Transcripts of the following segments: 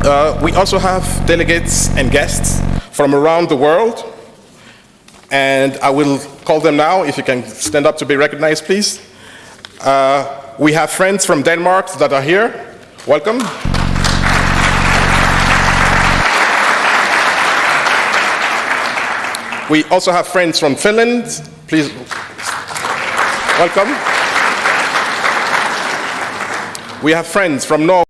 We also have delegates and guests from around the world, and I will call them now. If you can stand up to be recognized, please. We have friends from Denmark that are here. Welcome. We also have friends from Finland. Please, welcome. We have friends from Norway.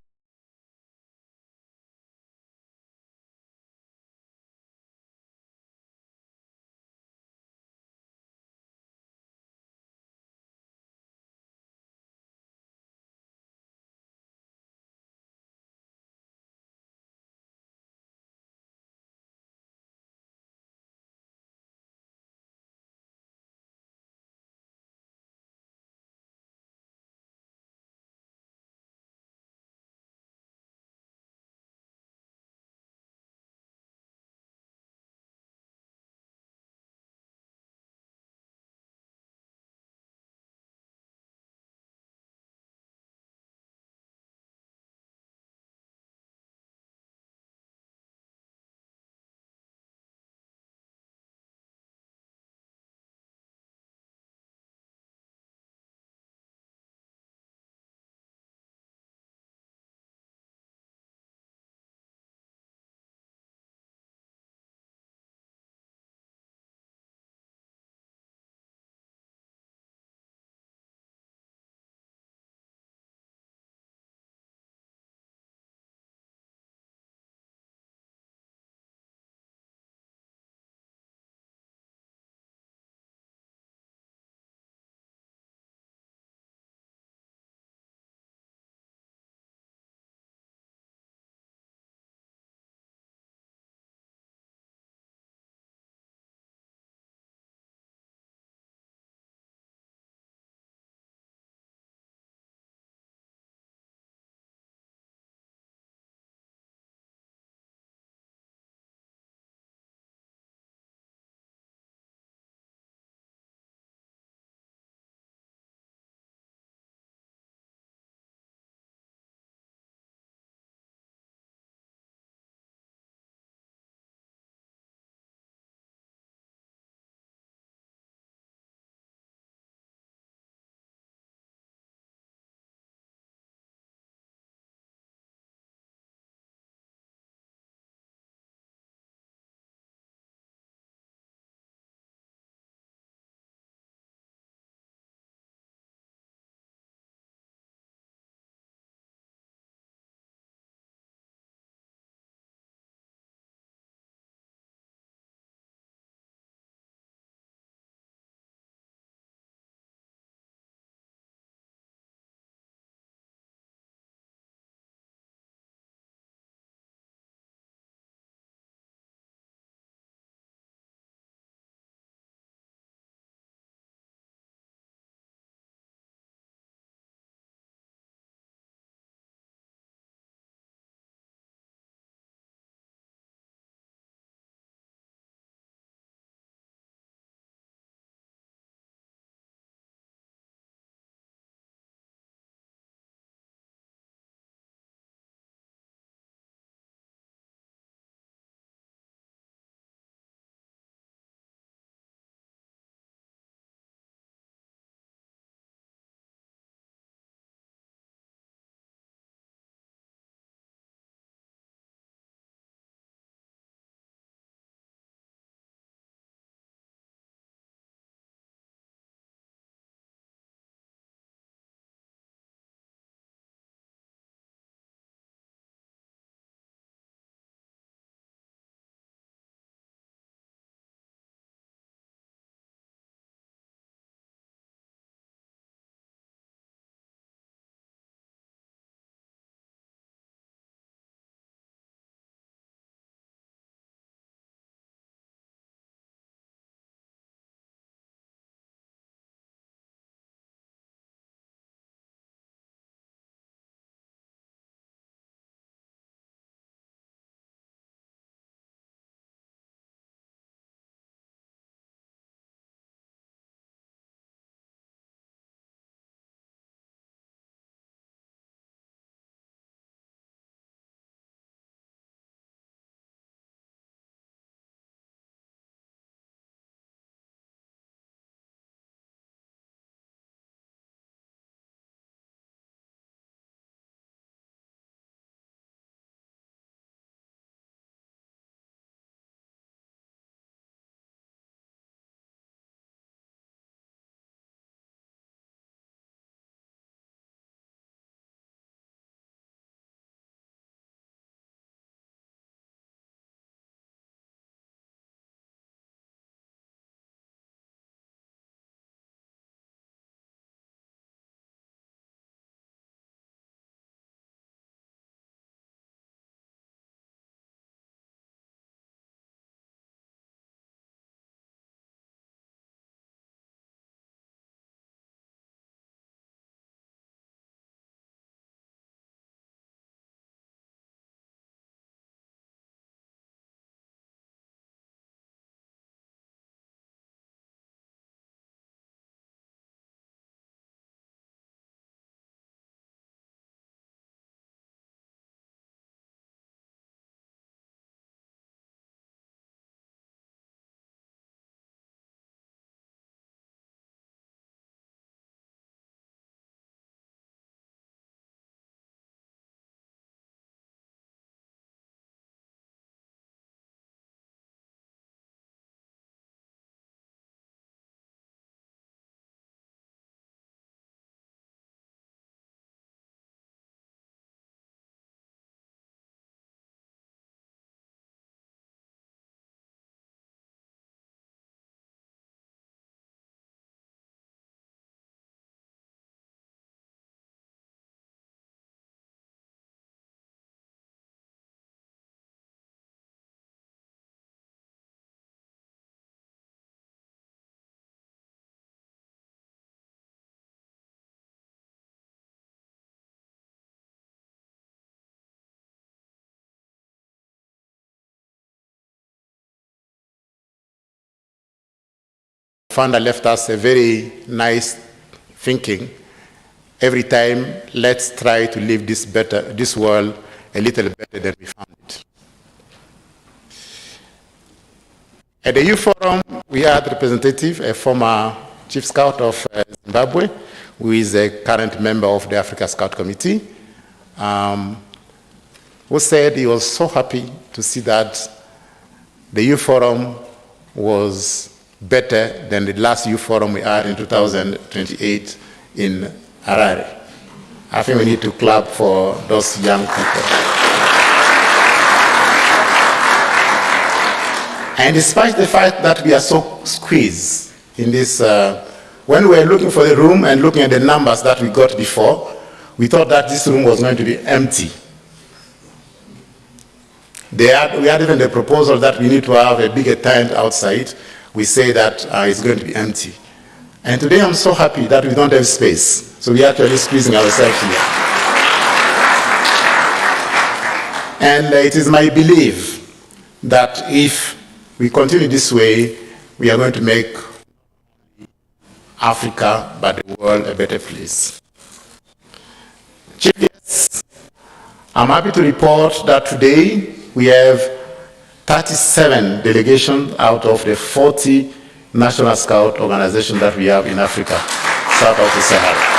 founder left us a very nice thinking. Every time, let's try to leave this world a little better than we found it. At the Youth Forum, we had a representative, a former Chief Scout of Zimbabwe, who is a current member of the Africa Scout Committee, who said he was so happy to see that the Youth Forum was better than the last Youth Forum we had in 2028 in Harare. I think we need to clap for those young people. And despite the fact that we are so squeezed in this, when we were looking for the room and looking at the numbers that we got before, we thought that this room was going to be empty. We had even the proposal that we need to have a bigger tent outside. We say that it's going to be empty. And today I'm so happy that we don't have space. So we're actually squeezing ourselves here. And it is my belief that if we continue this way, we are going to make Africa, but the world, a better place. Chief guests, I'm happy to report that today we have 37 delegations out of the 40 National Scout organizations that we have in Africa, south of the Sahara.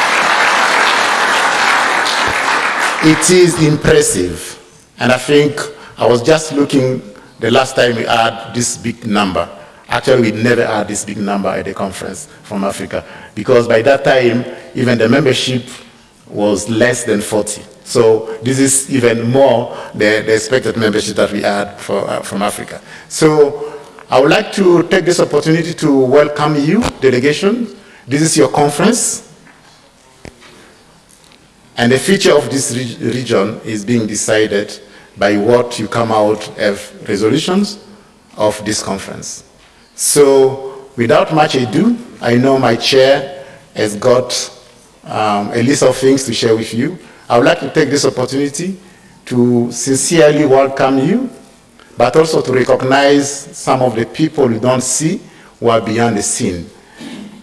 It is impressive, and I think I was just looking the last time we had this big number. Actually, we never had this big number at the conference from Africa, because by that time, even the membership was less than 40. So this is even more the expected membership that we had from Africa. So I would like to take this opportunity to welcome you, delegation. This is your conference. And the future of this region is being decided by what you come out of resolutions of this conference. So without much ado, I know my chair has got a list of things to share with you. I would like to take this opportunity to sincerely welcome you, but also to recognize some of the people you don't see who are behind the scene.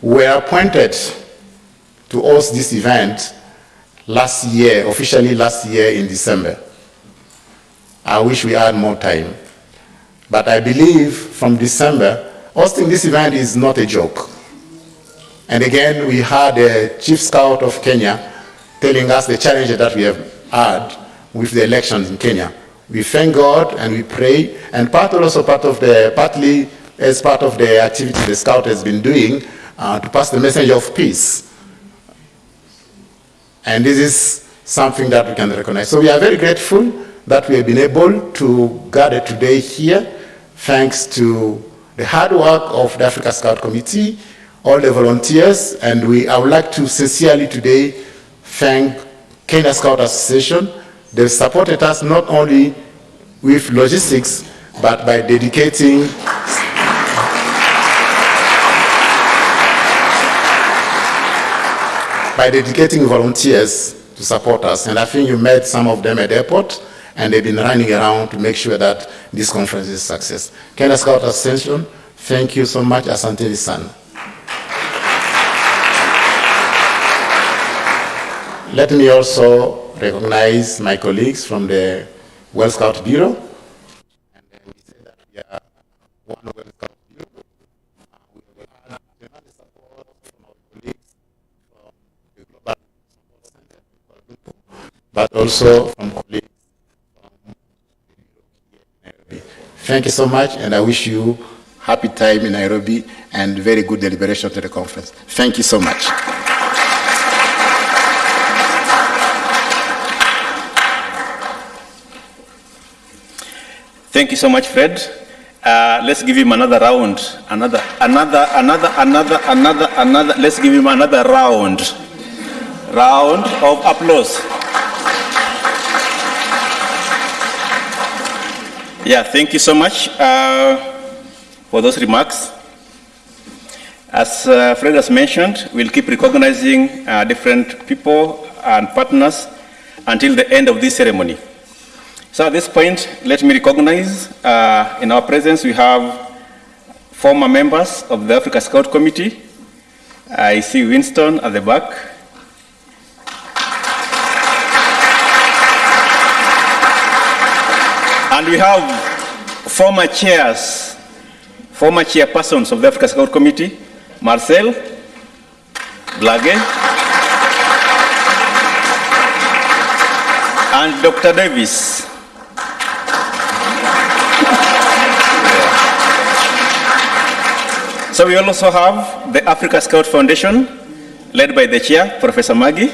We were appointed to host this event last year, officially last year in December. I wish we had more time. But I believe from December, hosting this event is not a joke. And again, we had a Chief Scout of Kenya telling us the challenges that we have had with the elections in Kenya. We thank God and we pray, and partly as part of the activity the Scout has been doing to pass the message of peace. And this is something that we can recognize. So we are very grateful that we have been able to gather today here, thanks to the hard work of the Africa Scout Committee, all the volunteers, and I would like to sincerely today thank Kenya Scout Association. They've supported us not only with logistics, but by dedicating volunteers to support us. And I think you met some of them at the airport, and they've been running around to make sure that this conference is a success. Kenya Scout Association, thank you so much. Asante sana. Let me also recognize my colleagues from the World Scout Bureau. And then we say that we are one World Scout Bureau. We will have tremendous support from our colleagues from the Global Support Center, but also from colleagues from the Bureau here in Nairobi. Thank you so much, and I wish you happy time in Nairobi and very good deliberation to the conference. Thank you so much. Thank you so much, Fred. Let's give him another round. Let's give him another round of applause. Yeah, thank you so much for those remarks. As Fred has mentioned, we'll keep recognizing different people and partners until the end of this ceremony. So at this point, let me recognize in our presence we have former members of the Africa Scout Committee. I see Winston at the back. And we have former chairpersons of the Africa Scout Committee, Marcel, Blage, and Dr. Davis. So we also have the Africa Scout Foundation, led by the chair, Professor Maggie.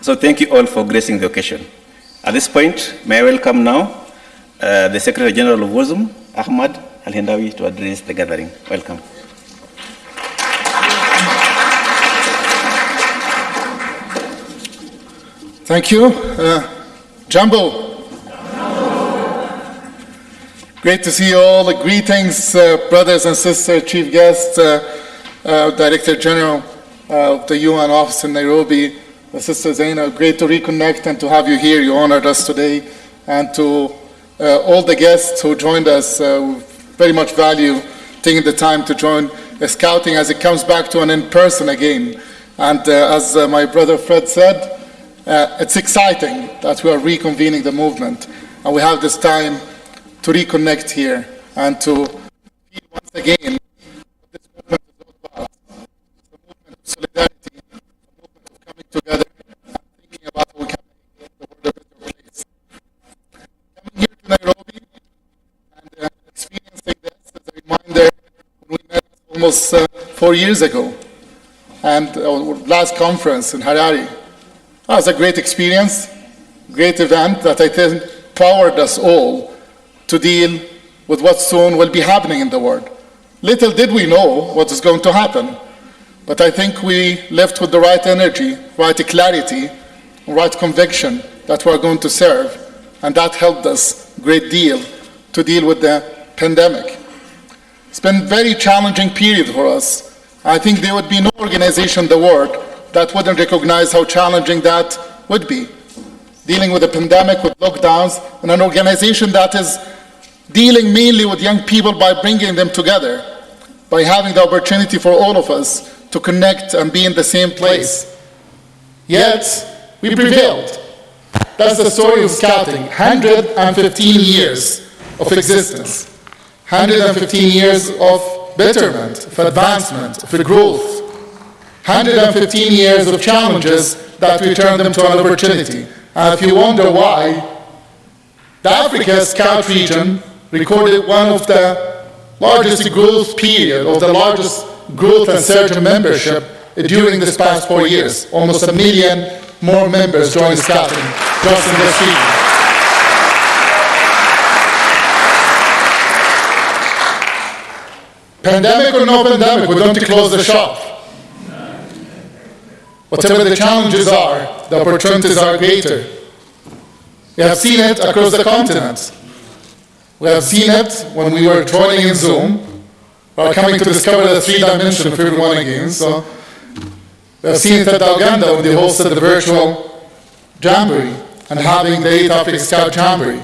So thank you all for gracing the occasion. At this point, may I welcome now the Secretary General of WOZUM, Ahmad Al-Hindawi, to address the gathering. Welcome. Thank you. Jumbo. Great to see you all. Greetings, brothers and sisters, chief guests, Director General of the UN office in Nairobi, Sister Zaina. Great to reconnect and to have you here. You honored us today. And to all the guests who joined us, very much value taking the time to join Scouting as it comes back to an in-person again. And as my brother Fred said, it's exciting that we are reconvening the movement. And we have this time to reconnect here and to feel once again what this movement is all about. It's a movement of solidarity, a movement of coming together and thinking about how we can make the world a better place. Coming here to Nairobi and experiencing this as a reminder when we met almost 4 years ago and our last conference in Harare. That was a great experience, great event that I think powered us all to deal with what soon will be happening in the world. Little did we know what is going to happen, but I think we left with the right energy, right clarity, right conviction that we are going to serve, and that helped us a great deal to deal with the pandemic. It's been a very challenging period for us. I think there would be no organization in the world that wouldn't recognize how challenging that would be. Dealing with a pandemic, with lockdowns, and an organization that is dealing mainly with young people by bringing them together, by having the opportunity for all of us to connect and be in the same place. Yet, we prevailed. That's the story of Scouting. 115 years of existence. 115 years of betterment, of advancement, of growth. 115 years of challenges that we turned them to an opportunity. And if you wonder why, the Africa Scout region recorded one of the largest growth period, or the largest growth and surge in membership during this past 4 years. Almost 1 million more members joined Scouting just in this region. Pandemic or no pandemic, we're going to close the shop. Whatever the challenges are, the opportunities are greater. We have seen it across the continent. We have seen it when we were joining in Zoom. We are coming to discover the 3-dimension of everyone again. So we have seen it at Uganda when they hosted the virtual Jamboree and having the 8th Africa Scout Jamboree.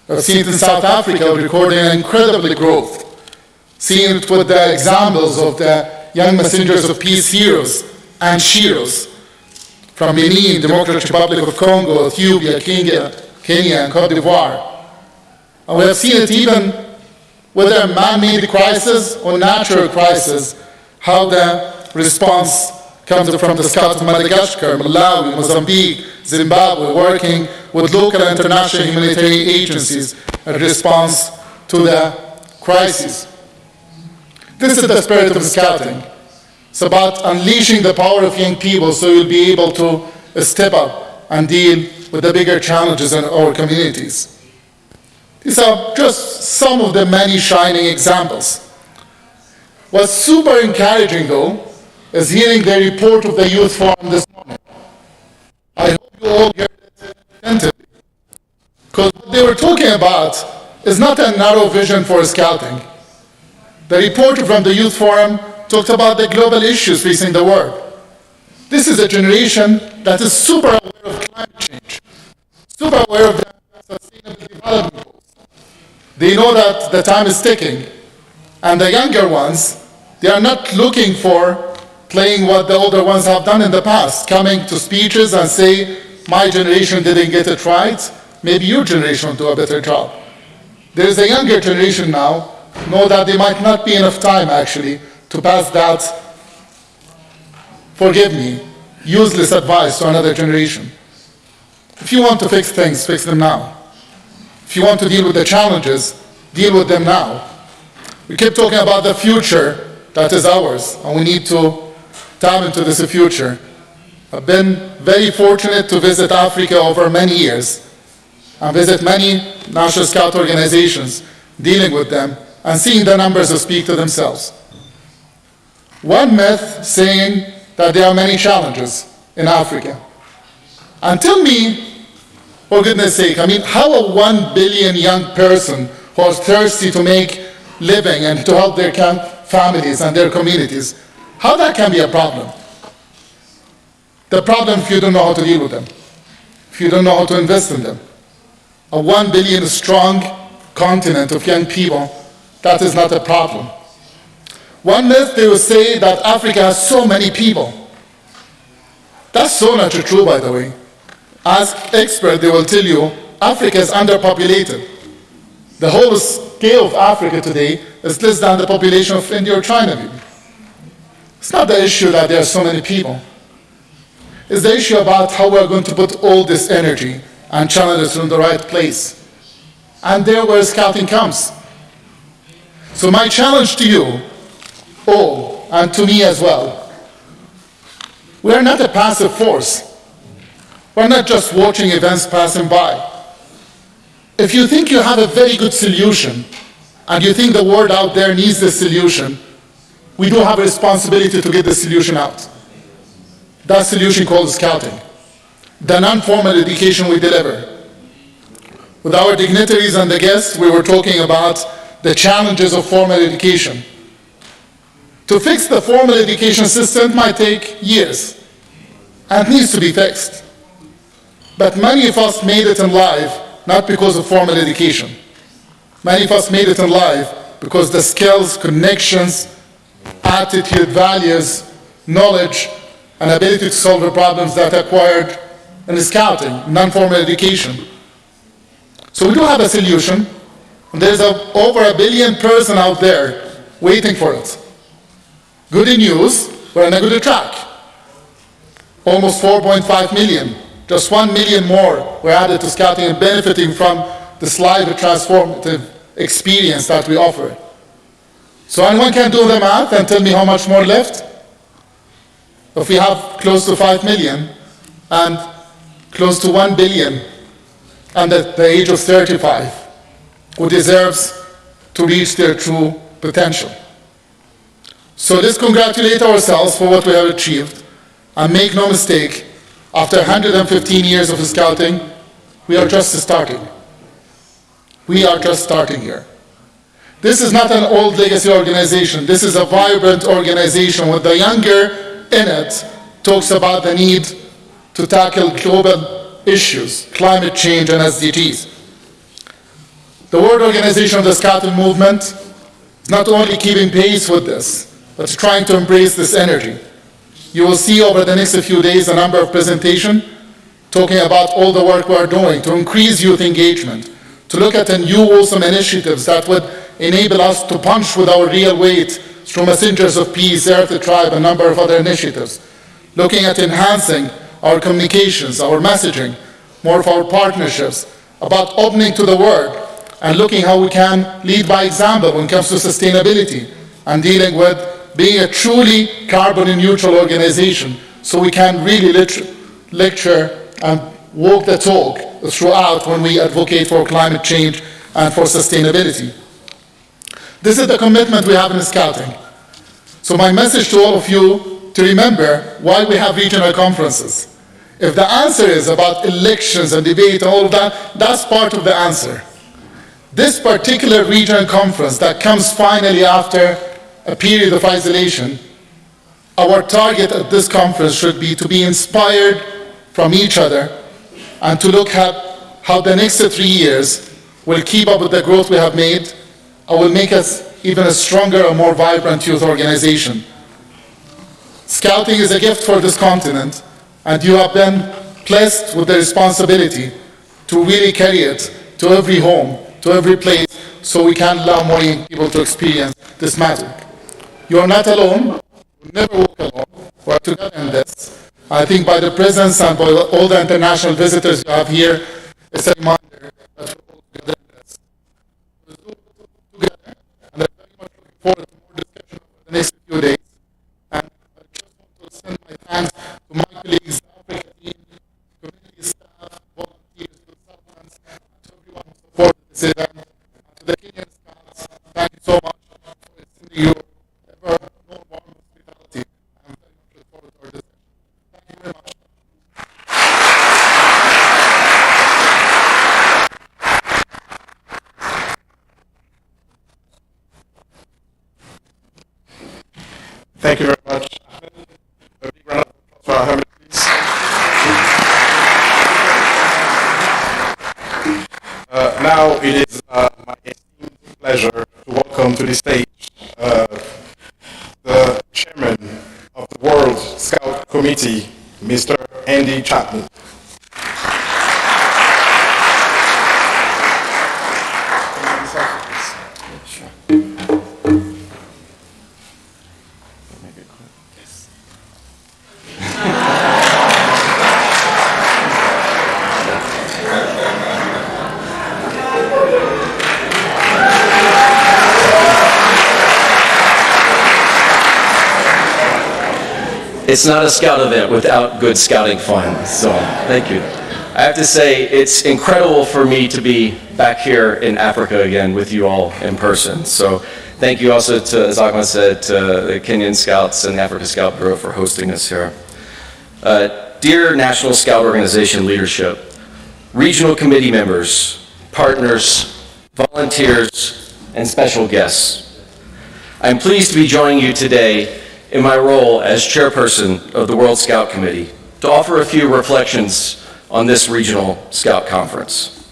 We have seen it in South Africa recording an incredible growth. Seeing it with the examples of the young messengers of peace heroes and sheroes from Benin, Democratic Republic of Congo, Ethiopia, Kenya, and Cote d'Ivoire. And we have seen it even whether a man-made crisis or natural crisis, how the response comes from the Scouts of Madagascar, Malawi, Mozambique, Zimbabwe, working with local and international humanitarian agencies in response to the crisis. This is the spirit of Scouting. It's about unleashing the power of young people so you'll be able to step up and deal with the bigger challenges in our communities. These are just some of the many shining examples. What's super encouraging, though, is hearing the report of the Youth Forum this morning. I hope you all heard it attentively, because what they were talking about is not a narrow vision for Scouting. The report from the Youth Forum talked about the global issues facing the world. This is a generation that is super aware of climate change, super aware of the Sustainable Development Goals. They know that the time is ticking. And the younger ones, they are not looking for playing what the older ones have done in the past, coming to speeches and say, my generation didn't get it right, maybe your generation will do a better job. There is a younger generation now, know that there might not be enough time actually to pass that, forgive me, useless advice to another generation. If you want to fix things, fix them now. If you want to deal with the challenges, deal with them now. We keep talking about the future that is ours, and we need to tap into this future. I've been very fortunate to visit Africa over many years and visit many National Scout organizations, dealing with them and seeing the numbers speak to themselves. One myth saying that there are many challenges in Africa. And tell me, for goodness sake, I mean, how a 1 billion young person who is thirsty to make living and to help their families and their communities, how that can be a problem? The problem if you don't know how to deal with them, if you don't know how to invest in them. A 1 billion strong continent of young people, that is not a problem. One myth, they will say that Africa has so many people. That's so not true, by the way. Ask experts, they will tell you, Africa is underpopulated. The whole scale of Africa today is less than the population of India or China, maybe. It's not the issue that there are so many people. It's the issue about how we're going to put all this energy and channel it in the right place. And there where scouting comes. So my challenge to you all, and to me as well, we are not a passive force. We're not just watching events passing by. If you think you have a very good solution, and you think the world out there needs this solution, we do have a responsibility to get the solution out. That solution called scouting. The non-formal education we deliver. With our dignitaries and the guests, we were talking about the challenges of formal education. To fix the formal education system might take years, and needs to be fixed. But many of us made it in life not because of formal education. Many of us made it in life because the skills, connections, attitude, values, knowledge, and ability to solve the problems that are acquired in scouting, non-formal education. So we do have a solution. There's over 1 billion person out there waiting for it. Good news, we're on a good track. Almost 4.5 million. Just 1 million more were added to scouting and benefiting from this live transformative experience that we offer. So anyone can do the math and tell me how much more left? If we have close to 5 million and close to 1 billion under the age of 35 who deserves to reach their true potential. So let's congratulate ourselves for what we have achieved, and make no mistake, after 115 years of scouting, we are just starting. We are just starting here. This is not an old legacy organization. This is a vibrant organization with the younger in it talks about the need to tackle global issues, climate change and SDGs. The World Organization of the Scouting Movement is not only keeping pace with this, but trying to embrace this energy. You will see over the next few days a number of presentations talking about all the work we are doing to increase youth engagement, to look at new awesome initiatives that would enable us to punch with our real weight through Messengers of Peace, Earth Tribe, and a number of other initiatives. Looking at enhancing our communications, our messaging, more of our partnerships, about opening to the world, and looking how we can lead by example when it comes to sustainability and dealing with being a truly carbon neutral organization, so we can really lecture and walk the talk throughout when we advocate for climate change and for sustainability. This is the commitment we have in Scouting. So my message to all of you, to remember why we have regional conferences. If the answer is about elections and debate and all of that, that's part of the answer. This particular regional conference that comes finally after a period of isolation, our target at this conference should be to be inspired from each other and to look at how the next 3 years will keep up with the growth we have made and will make us even a stronger and more vibrant youth organization. Scouting is a gift for this continent, and you have been blessed with the responsibility to really carry it to every home, to every place, so we can allow more young people to experience this magic. You are not alone. You never walk alone. We are together in this. I think by the presence and by all the international visitors you have here, it's a reminder that we're all together in this. We'll do it together, and I'm very much looking forward to more discussion over the next few days. And I just want to send my thanks to my colleagues, the Africa team, community staff, volunteers, consultants, and to everyone who supported this event. And to the Kenyan Scouts, thank you so much for extending your ever more warm hospitality. I'm very much looking forward to our discussion. Thank you very much. Thank you very much. A big round of applause for Ahmed, please. Now it is my esteemed pleasure to welcome to the stage the chairman of the World Scout Committee, Mr. Andy Chapman. It's not a scout event without good scouting fun, so thank you. I have to say, it's incredible for me to be back here in Africa again with you all in person. So thank you also to, as Ahmed said, to the Kenyan Scouts and the Africa Scout Bureau for hosting us here. Dear National Scout Organization leadership, regional committee members, partners, volunteers, and special guests, I'm pleased to be joining you today in my role as chairperson of the World Scout Committee to offer a few reflections on this regional Scout Conference.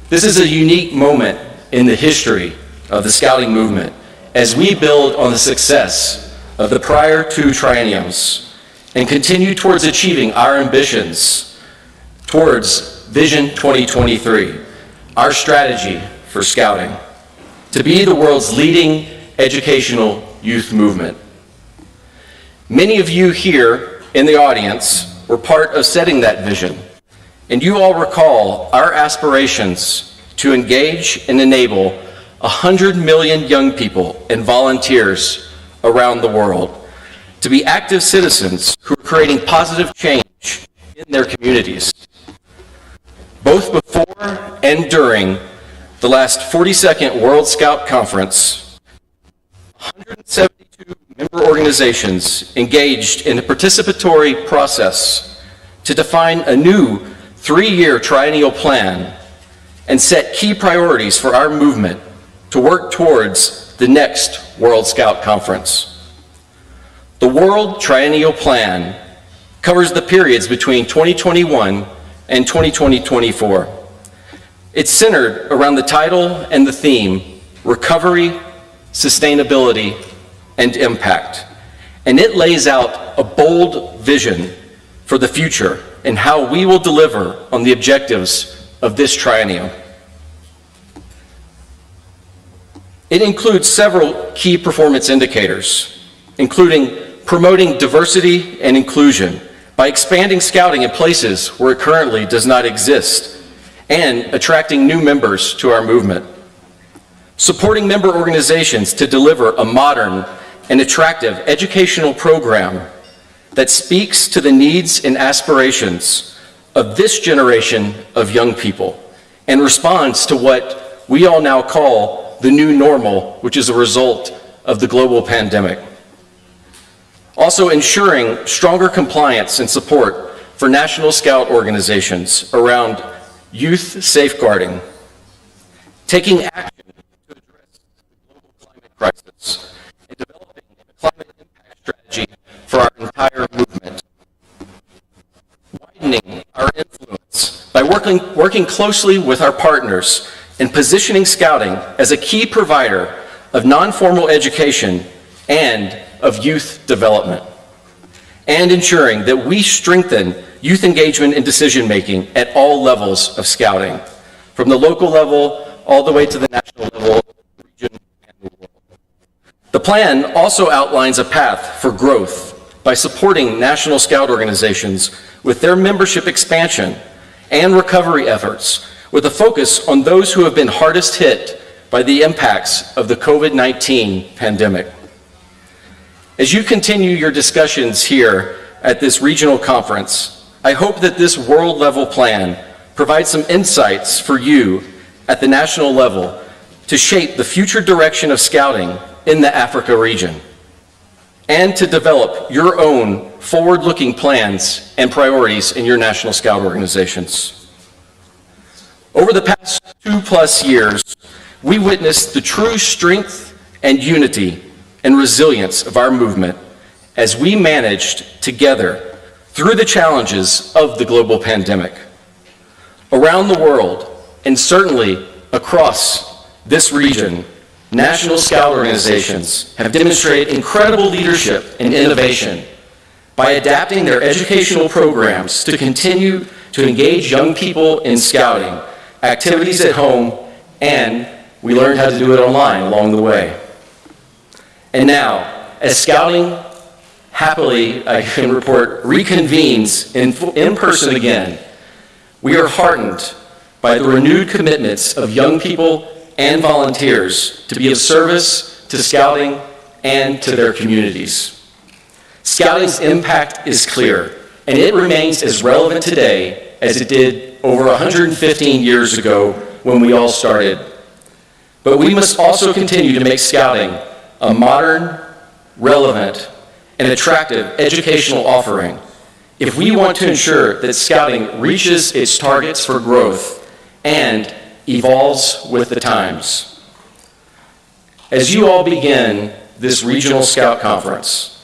This is a unique moment in the history of the Scouting movement as we build on the success of the prior 2 trienniums and continue towards achieving our ambitions towards Vision 2023, our strategy for Scouting, to be the world's leading educational youth movement. Many of you here in the audience were part of setting that vision, and you all recall our aspirations to engage and enable 100 million young people and volunteers around the world to be active citizens who are creating positive change in their communities. Both before and during the last 42nd World Scout Conference, 172 member organizations engaged in a participatory process to define a new 3-year triennial plan and set key priorities for our movement to work towards the next World Scout Conference. The World Triennial Plan covers the periods between 2021 and 2024. It's centered around the title and the theme, Recovery, Sustainability, and Impact. And it lays out a bold vision for the future and how we will deliver on the objectives of this triennium. It includes several key performance indicators, including promoting diversity and inclusion by expanding scouting in places where it currently does not exist and attracting new members to our movement. Supporting member organizations to deliver a modern and attractive educational program that speaks to the needs and aspirations of this generation of young people and responds to what we all now call the new normal, which is a result of the global pandemic. Also ensuring stronger compliance and support for National Scout organizations around youth safeguarding, taking action to address the global climate crisis, and developing a climate impact strategy for our entire movement, widening our influence by are working closely with our partners in positioning Scouting as a key provider of non-formal education and of youth development, and ensuring that we strengthen youth engagement and decision-making at all levels of Scouting, from the local level all the way to the national level, region, and the world. The plan also outlines a path for growth by supporting National Scout organizations with their membership expansion and recovery efforts, with a focus on those who have been hardest hit by the impacts of the COVID-19 pandemic. As you continue your discussions here at this regional conference, I hope that this world-level plan provides some insights for you at the national level to shape the future direction of Scouting in the Africa region, and to develop your own forward-looking plans and priorities in your National Scout organizations. Over the past 2+ years, we witnessed the true strength and unity and resilience of our movement as we managed together through the challenges of the global pandemic. Around the world, and certainly across this region, National Scout organizations have demonstrated incredible leadership and innovation by adapting their educational programs to continue to engage young people in Scouting, activities at home, and we learned how to do it online along the way. And now, as Scouting happily, I can report, reconvenes in person again, we are heartened by the renewed commitments of young people and volunteers to be of service to Scouting and to their communities. Scouting's impact is clear, and it remains as relevant today as it did over 115 years ago when we all started. But we must also continue to make Scouting a modern, relevant, and attractive educational offering if we want to ensure that Scouting reaches its targets for growth and evolves with the times. As you all begin this regional Scout conference,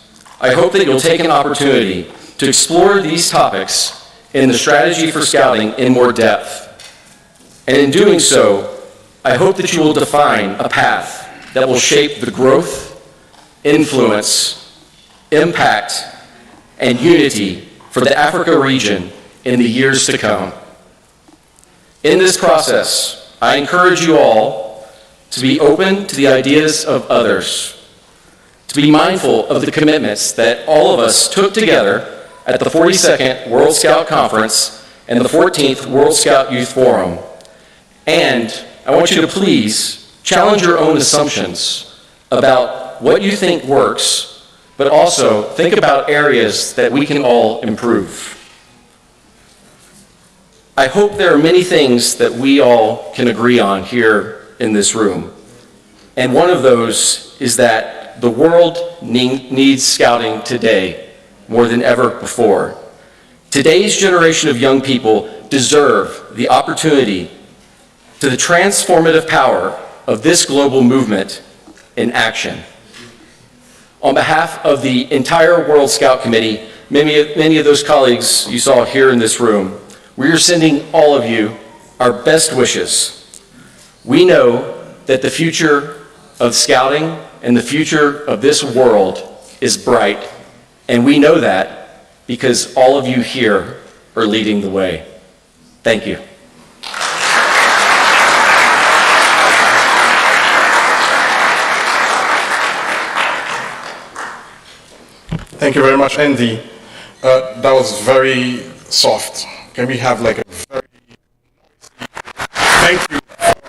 I hope that you'll take an opportunity to explore these topics in the strategy for Scouting in more depth. And in doing so, I hope that you will define a path that will shape the growth, influence, impact, and unity for the Africa region in the years to come. In this process, I encourage you all to be open to the ideas of others, to be mindful of the commitments that all of us took together at the 42nd World Scout Conference and the 14th World Scout Youth Forum. And I want you to please challenge your own assumptions about what you think works, but also think about areas that we can all improve. I hope there are many things that we all can agree on here in this room. And one of those is that the world needs Scouting today more than ever before. Today's generation of young people deserve the opportunity to the transformative power of this global movement in action. On behalf of the entire World Scout Committee, many of those colleagues you saw here in this room, we are sending all of you our best wishes. We know that the future of Scouting and the future of this world is bright, and we know that because all of you here are leading the way. Thank you. Thank you very much, Andy. That was very soft. Can we have like a very noisy thank you for our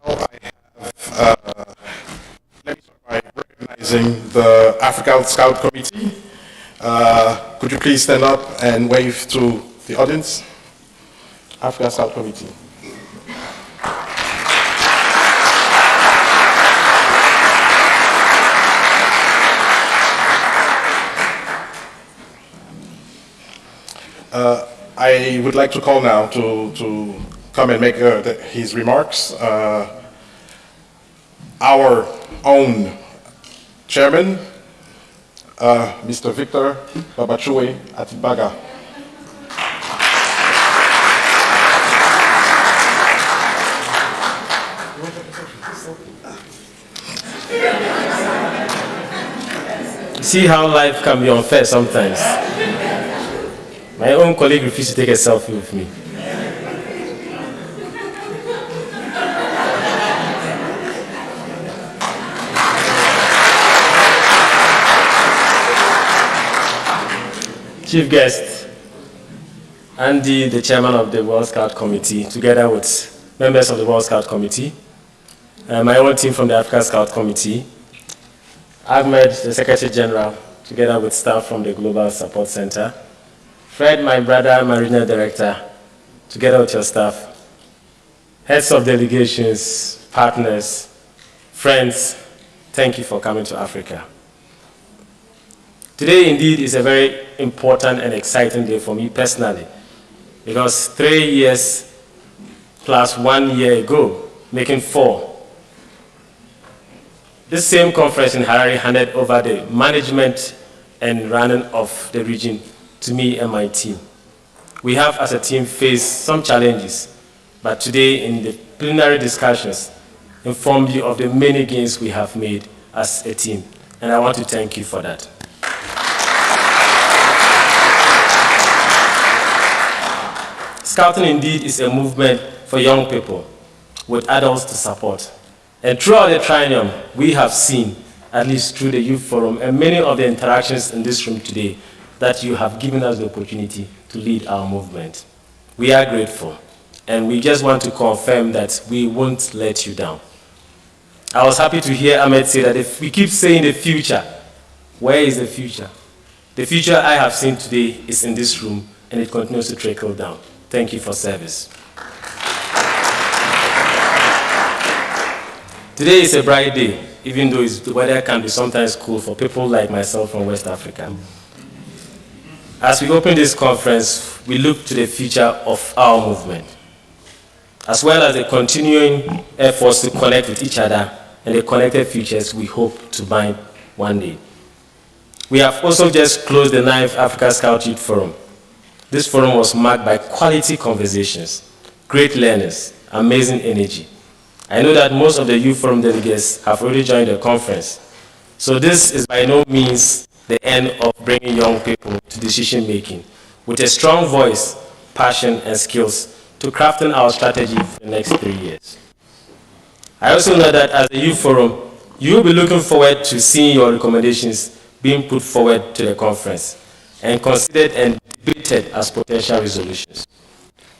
Now I have, let me start by recognizing the African Scout Committee. Could you please stand up and wave to the audience? African Scout Committee. I would like to call now to come and make his remarks. Our own chairman, Mr. Victor Babachue Atibaga. See how life can be unfair sometimes. My own colleague refused to take a selfie with me. Chief guest, Andy, the chairman of the World Scout Committee, together with members of the World Scout Committee, my own team from the Africa Scout Committee, Ahmed, the Secretary General, together with staff from the Global Support Center, Fred, my brother, my regional director, together with your staff, heads of delegations, partners, friends, thank you for coming to Africa. Today, indeed, is a very important and exciting day for me personally, because 3 years plus 1 year ago, making 4, this same conference in Harare handed over the management and running of the region to me and my team. We have, as a team, faced some challenges, but today in the plenary discussions, informed you of the many gains we have made as a team, and I want to thank you for that. Scouting indeed is a movement for young people with adults to support. And throughout the triennium, we have seen, at least through the Youth Forum and many of the interactions in this room today, that you have given us the opportunity to lead our movement. We are grateful, and we just want to confirm that we won't let you down. I was happy to hear Ahmed say that if we keep saying the future, where is the future? The future I have seen today is in this room, and it continues to trickle down. Thank you for service. Today is a bright day, even though the weather can be sometimes cool for people like myself from West Africa. As we open this conference, we look to the future of our movement, as well as the continuing efforts to connect with each other and the connected futures we hope to bind one day. We have also just closed the 9th Africa Scout Youth Forum. This forum was marked by quality conversations, great learners, amazing energy. I know that most of the Youth Forum delegates have already joined the conference. So this is by no means the end of bringing young people to decision making with a strong voice, passion, and skills to crafting our strategy for the next 3 years. I also know that as a Youth Forum, you will be looking forward to seeing your recommendations being put forward to the conference and considered and debated as potential resolutions.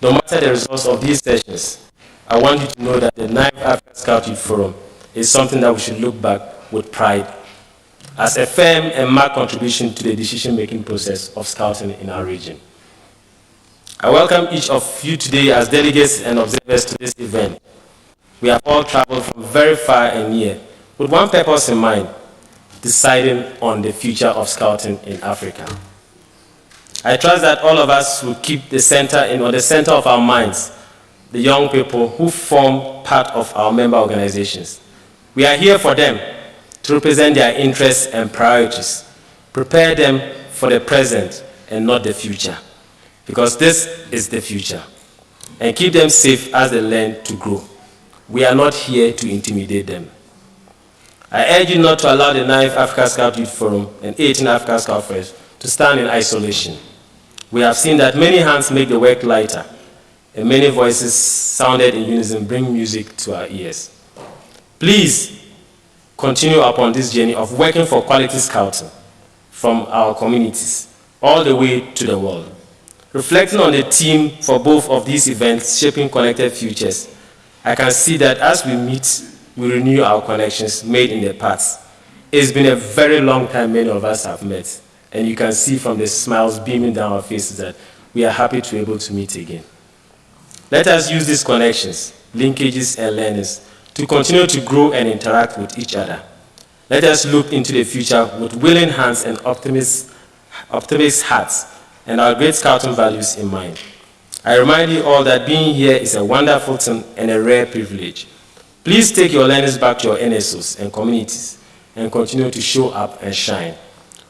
No matter the results of these sessions, I want you to know that the 9th Africa Scout Youth Forum is something that we should look back with pride as a firm and marked contribution to the decision-making process of scouting in our region. I welcome each of you today as delegates and observers to this event. We have all traveled from very far and near with one purpose in mind, deciding on the future of scouting in Africa. I trust that all of us will keep the center of our minds the young people who form part of our member organizations. We are here for them to represent their interests and priorities, prepare them for the present and not the future, because this is the future, and keep them safe as they learn to grow. We are not here to intimidate them. I urge you not to allow the 9th Africa Scout Youth Forum and 18th Africa Scout Conference to stand in isolation. We have seen that many hands make the work lighter, and many voices sounded in unison bring music to our ears. Please continue upon this journey of working for quality scouting from our communities all the way to the world. Reflecting on the theme for both of these events, Shaping Connected Futures, I can see that as we meet, we renew our connections made in the past. It's been a very long time many of us have met, and you can see from the smiles beaming down our faces that we are happy to be able to meet again. Let us use these connections, linkages, and learnings to continue to grow and interact with each other. Let us look into the future with willing hands and optimist hearts and our great scouting values in mind. I remind you all that being here is a wonderful thing and a rare privilege. Please take your learnings back to your NSOs and communities and continue to show up and shine.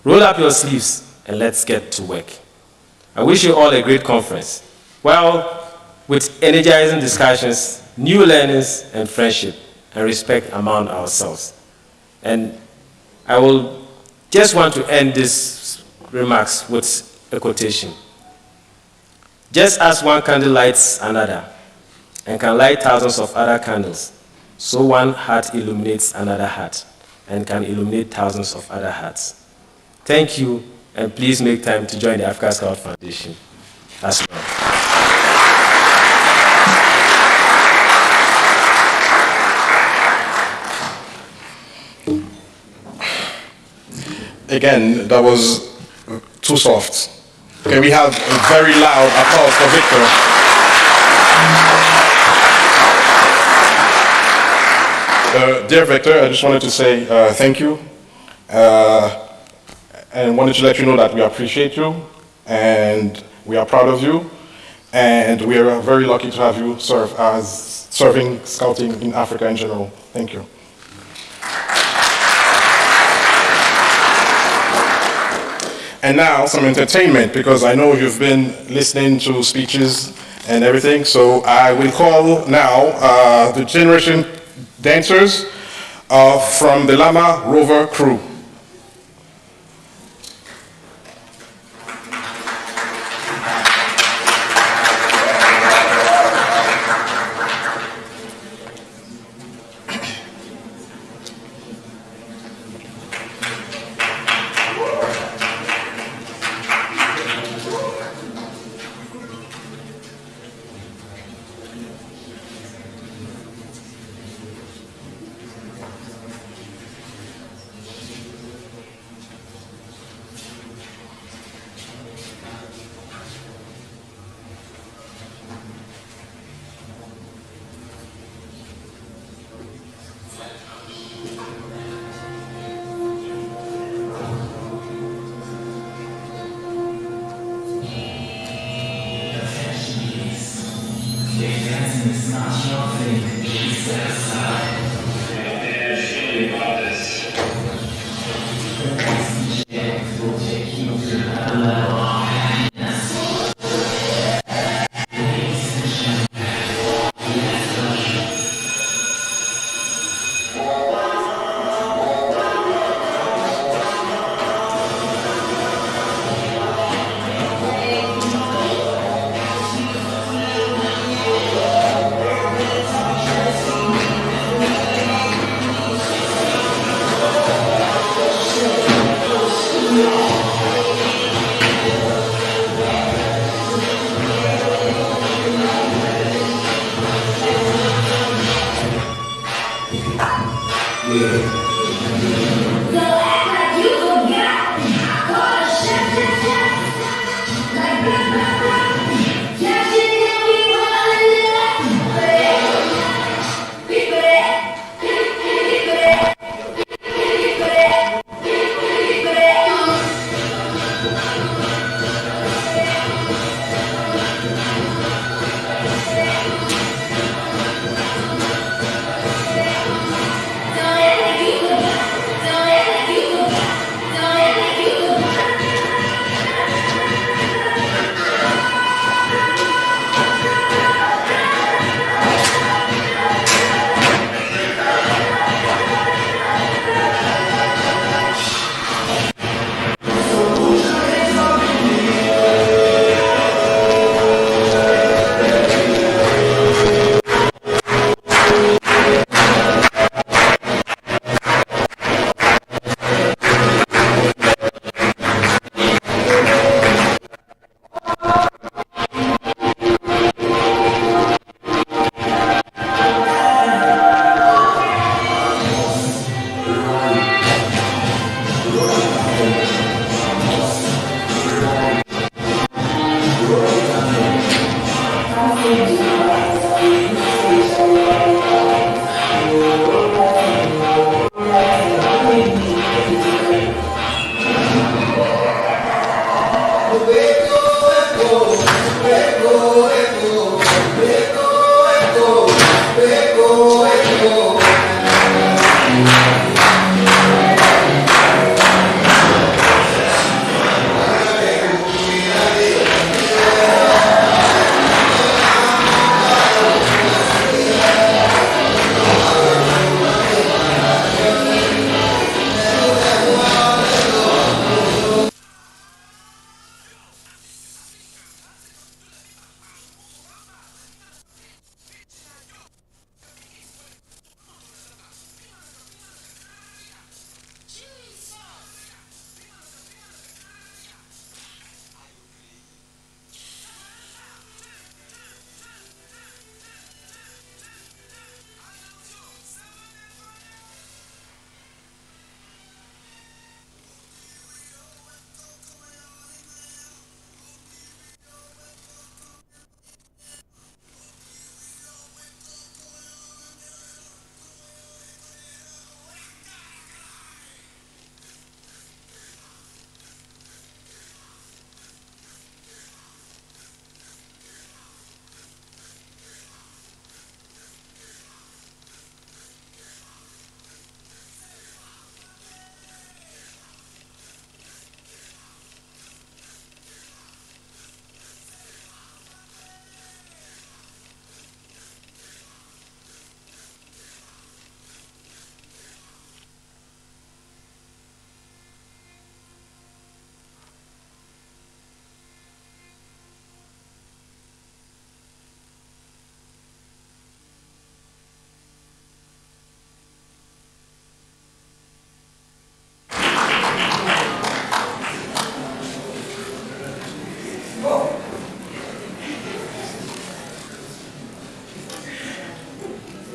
Roll up your sleeves and let's get to work. I wish you all a great conference. Well, with energizing discussions, new learnings, and friendship, and respect among ourselves. And I will just want to end these remarks with a quotation. Just as one candle lights another, and can light thousands of other candles, so one heart illuminates another heart, and can illuminate thousands of other hearts. Thank you, and please make time to join the Africa Scout Foundation as well. Again, that was too soft. Can we have a very loud applause for Victor? Dear Victor, I just wanted to say thank you. And wanted to let you know that we appreciate you and we are proud of you. And we are very lucky to have you serving scouting in Africa in general. Thank you. And now some entertainment, because I know you've been listening to speeches and everything. So I will call now the Generation Dancers from the Lama Rover crew.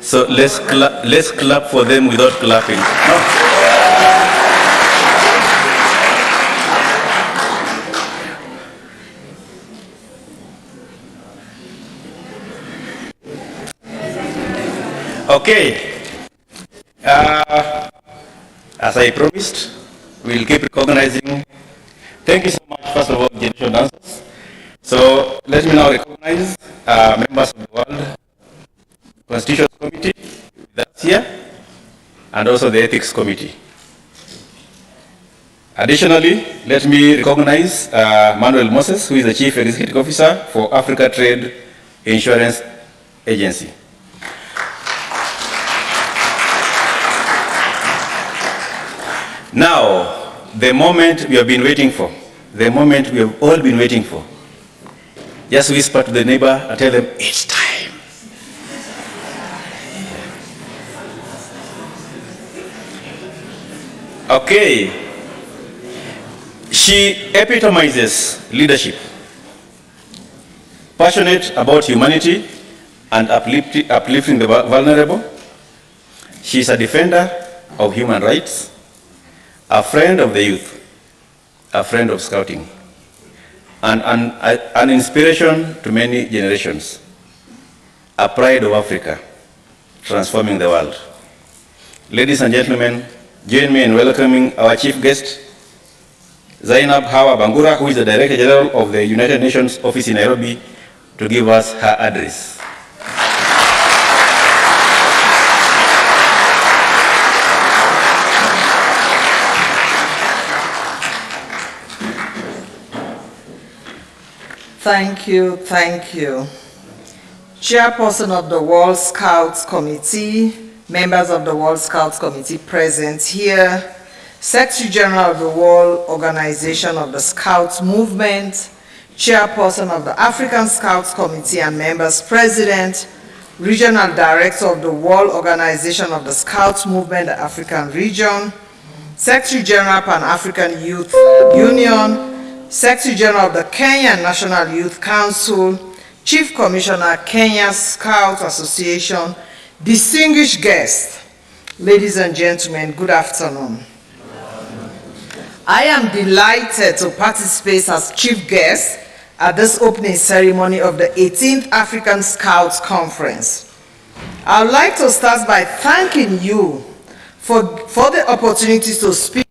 So let's clap for them without clapping. Okay. As I promised, we'll keep recognizing. Thank you so much, first of all, generation dancers. So let me now recognize members of the World Constitution Committee that's here, and also the Ethics Committee. Additionally, let me recognize Manuel Moses, who is the Chief Executive Officer for Africa Trade Insurance Agency. Now, the moment we have been waiting for, the moment we have all been waiting for. Just whisper to the neighbor and tell them, it's time. Okay. She epitomizes leadership, passionate about humanity and uplifting the vulnerable. She is a defender of human rights, a friend of the youth, a friend of scouting, and an inspiration to many generations, a pride of Africa, transforming the world. Ladies and gentlemen, join me in welcoming our chief guest, Zainab Hawa Bangura, who is the Director General of the United Nations Office in Nairobi, to give us her address. Thank you, thank you. Chairperson of the World Scouts Committee, members of the World Scouts Committee present here, Secretary General of the World Organization of the Scouts Movement, Chairperson of the African Scouts Committee and members present, Regional Director of the World Organization of the Scouts Movement, the African Region, Secretary General Pan-African Youth Union, Secretary General of the Kenya National Youth Council, Chief Commissioner, Kenya Scout Association, distinguished guests, ladies and gentlemen, good afternoon. I am delighted to participate as chief guest at this opening ceremony of the 18th African Scouts Conference. I would like to start by thanking you for the opportunity to speak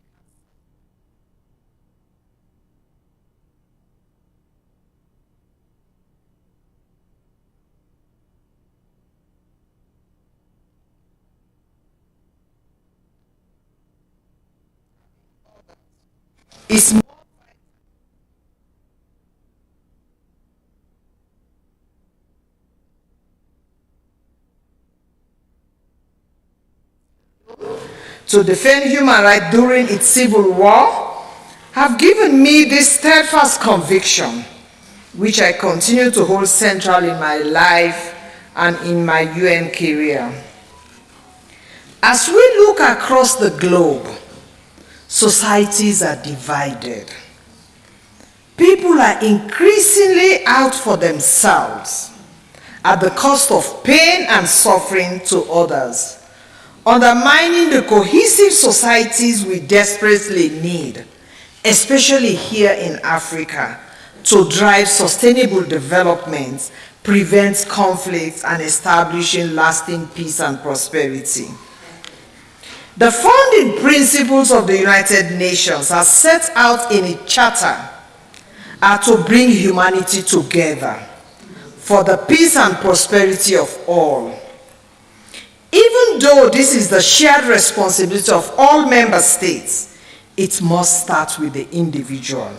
is more to defend human rights during its civil war have given me this steadfast conviction, which I continue to hold central in my life and in my UN career. As we look across the globe, societies are divided. People are increasingly out for themselves at the cost of pain and suffering to others, undermining the cohesive societies we desperately need, especially here in Africa, to drive sustainable development, prevent conflicts, and establishing lasting peace and prosperity. The founding principles of the United Nations are set out in a charter are to bring humanity together for the peace and prosperity of all. Even though this is the shared responsibility of all member states, it must start with the individual.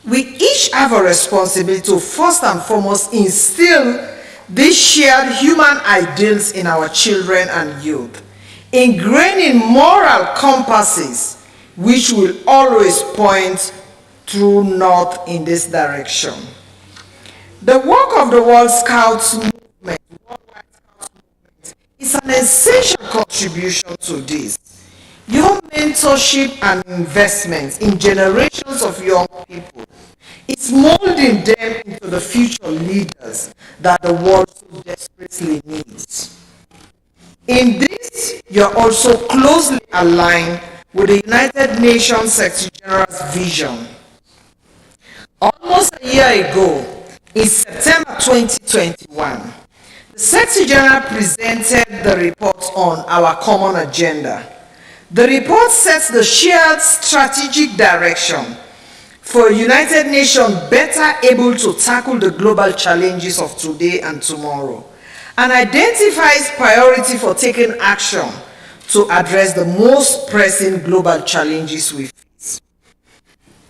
We each have a responsibility to first and foremost instill these shared human ideals in our children and youth, ingraining moral compasses which will always point true north in this direction. The work of the World Scouts Movement, Worldwide Scouts Movement, is an essential contribution to this. Your mentorship and investments in generations of young people is molding them into the future leaders that the world so desperately needs. In this, you're also closely aligned with the United Nations Secretary General's vision. Almost a year ago, in September 2021, the Secretary General presented the report on our common agenda. The report sets the shared strategic direction for a United Nations better able to tackle the global challenges of today and tomorrow, and identifies priority for taking action to address the most pressing global challenges we face.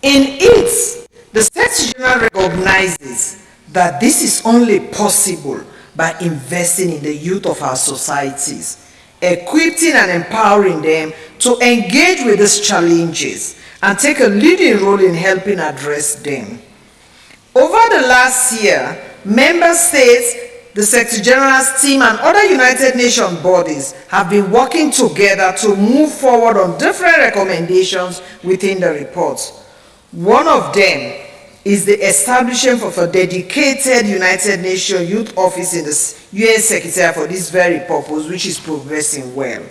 In it, the Secretary General recognizes that this is only possible by investing in the youth of our societies, equipping and empowering them to engage with these challenges and take a leading role in helping address them. Over the last year, member states, the Secretary General's team, and other United Nations bodies have been working together to move forward on different recommendations within the report. One of them is the establishment of a dedicated United Nations Youth Office in the UN Secretariat for this very purpose, which is progressing well.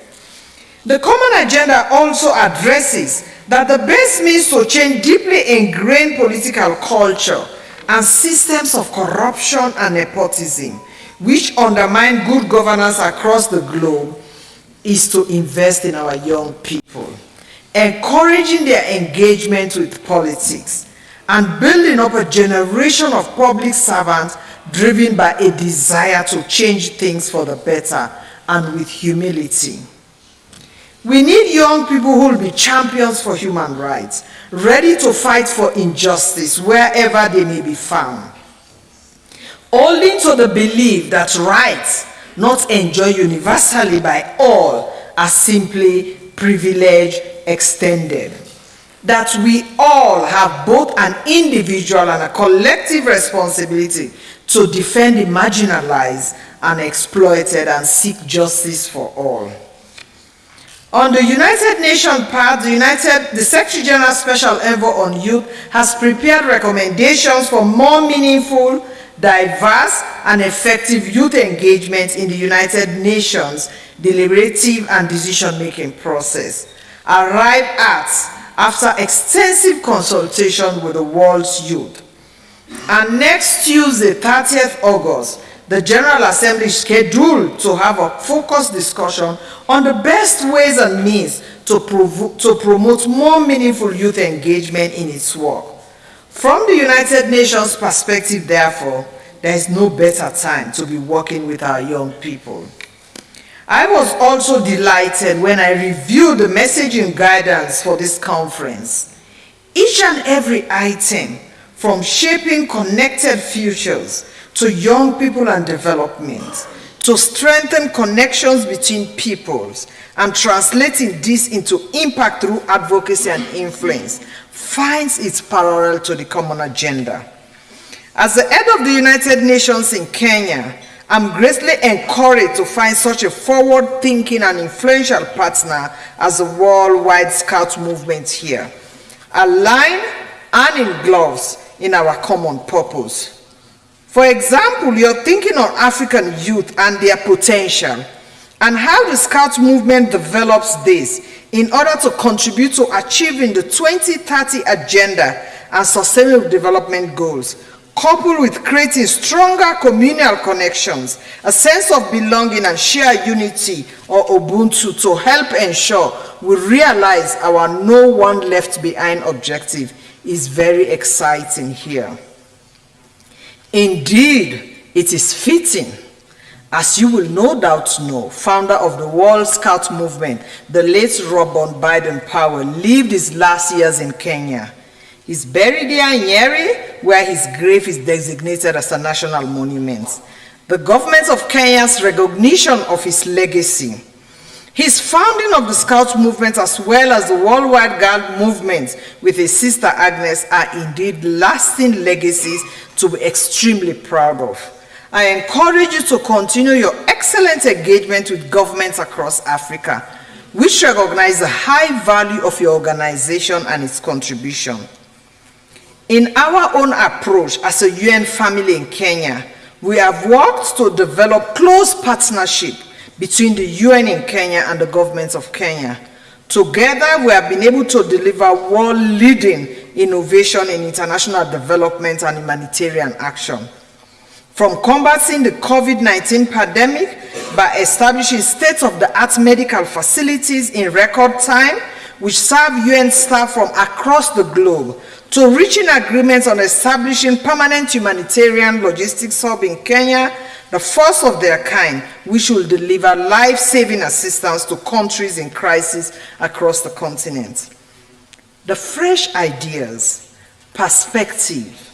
The Common Agenda also addresses that the best means to change deeply ingrained political culture and systems of corruption and nepotism, which undermine good governance across the globe, is to invest in our young people, encouraging their engagement with politics, and building up a generation of public servants driven by a desire to change things for the better and with humility. We need young people who will be champions for human rights, ready to fight for injustice wherever they may be found, holding to the belief that rights not enjoyed universally by all are simply privilege extended, that we all have both an individual and a collective responsibility to defend the marginalized and exploited and seek justice for all. On the United Nations part, the Secretary General Special Envoy on Youth has prepared recommendations for more meaningful, diverse, and effective youth engagement in the United Nations deliberative and decision-making process, arrived at after extensive consultation with the world's youth. And next Tuesday, 30th August, the General Assembly is scheduled to have a focused discussion on the best ways and means to promote more meaningful youth engagement in its work. From the United Nations perspective, therefore, there is no better time to be working with our young people. I was also delighted when I reviewed the messaging guidance for this conference. Each and every item, from shaping connected futures to young people and development, to strengthen connections between peoples and translating this into impact through advocacy and influence, finds its parallel to the common agenda. As the head of the United Nations in Kenya, I'm greatly encouraged to find such a forward-thinking and influential partner as the worldwide Scout movement here, aligned and in gloves in our common purpose. For example, you're thinking on African youth and their potential, and how the Scout movement develops this in order to contribute to achieving the 2030 agenda and sustainable development goals, coupled with creating stronger communal connections, a sense of belonging and shared unity or Ubuntu to help ensure we realize our no one left behind objective is very exciting here. Indeed, it is fitting, as you will no doubt know, founder of the World Scout Movement, the late Robert Baden-Powell, lived his last years in Kenya. He's buried here in Nyeri, where his grave is designated as a national monument. The government of Kenya's recognition of his legacy, his founding of the Scout movement, as well as the worldwide Guard movement with his sister Agnes, are indeed lasting legacies to be extremely proud of. I encourage you to continue your excellent engagement with governments across Africa, which recognize the high value of your organization and its contribution. In our own approach as a UN family in Kenya, we have worked to develop close partnership between the UN in Kenya and the government of Kenya. Together, we have been able to deliver world-leading innovation in international development and humanitarian action. From combating the COVID-19 pandemic by establishing state-of-the-art medical facilities in record time, which serve UN staff from across the globe, to reaching agreements on establishing permanent humanitarian logistics hub in Kenya, the first of their kind, which will deliver life-saving assistance to countries in crisis across the continent. The fresh ideas, perspective,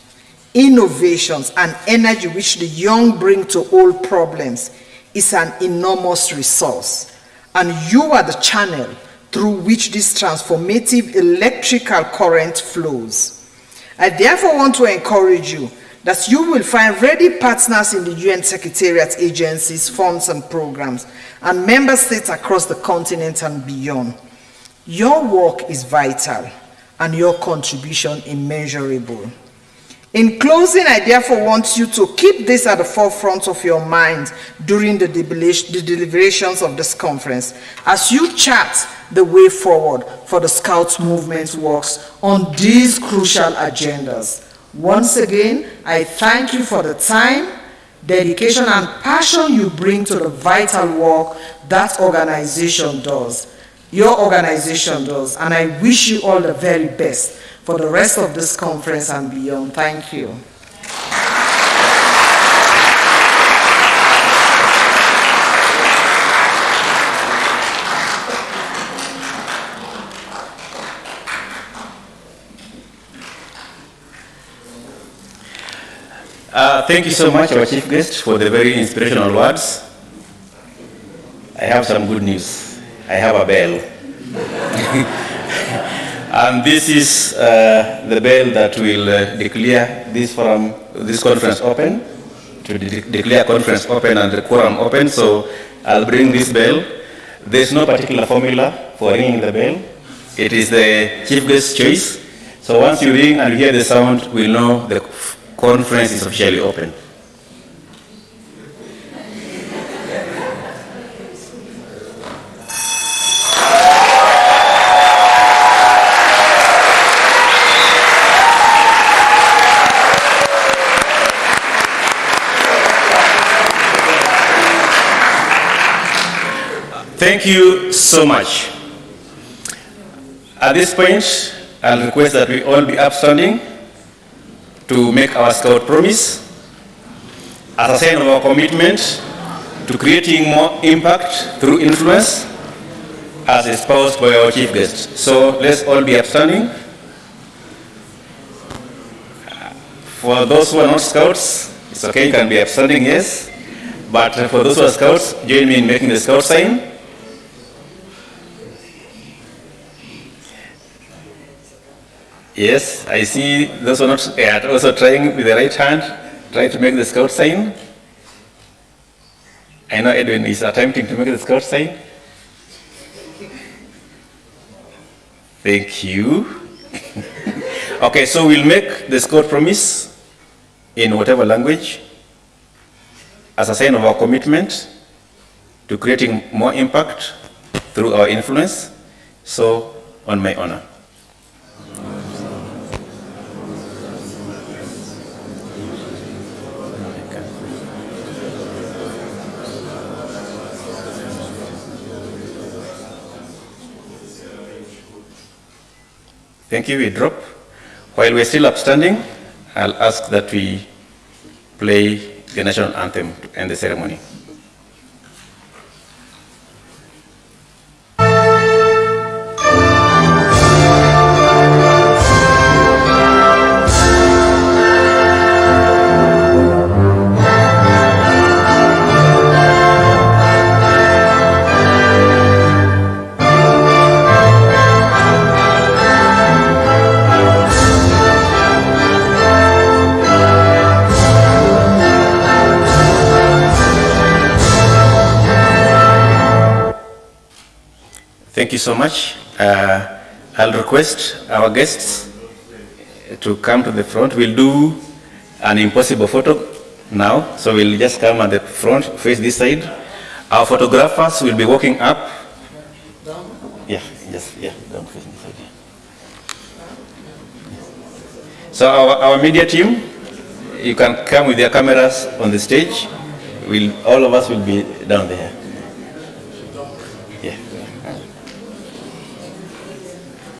innovations, and energy which the young bring to old problems is an enormous resource, and you are the channel through which this transformative electrical current flows. I therefore want to encourage you that you will find ready partners in the UN Secretariat agencies, funds, and programs, and member states across the continent and beyond. Your work is vital, and your contribution immeasurable. In closing, I therefore want you to keep this at the forefront of your mind during the deliberations of this conference as you chart the way forward for the Scouts movement works on these crucial agendas. Once again, I thank you for the time, dedication, and passion you bring to the vital work that organization does. Your organization does, and I wish you all the very best for the rest of this conference and beyond. Thank you. Thank you so much, our chief guest, for the very inspirational words. I have some good news. I have a bell. And this is the bell that will declare this conference open, to declare conference open and the quorum open. So I'll bring this bell. There's no particular formula for ringing the bell. It is the chief guest's choice. So once you ring and you hear the sound, we'll know the conference is officially open. Thank you so much. At this point, I'll request that we all be upstanding to make our Scout promise as a sign of our commitment to creating more impact through influence as espoused by our chief guest. So let's all be upstanding. For those who are not Scouts, it's okay, you can be upstanding, yes. But for those who are Scouts, join me in making the Scout sign. Yes, I see those who are not also trying with the right hand, try to make the Scout sign. I know Edwin is attempting to make the Scout sign. Thank you. Okay, so we'll make the Scout promise in whatever language as a sign of our commitment to creating more impact through our influence. So, on my honor. Thank you, we drop. While we're still upstanding, I'll ask that we play the national anthem to end the ceremony. Thank you so much. I'll request our guests to come to the front. We'll do an impossible photo now. So we'll just come at the front, face this side. Our photographers will be walking up. Yeah, down facing the side. So our media team, you can come with your cameras on the stage. All of us will be down there.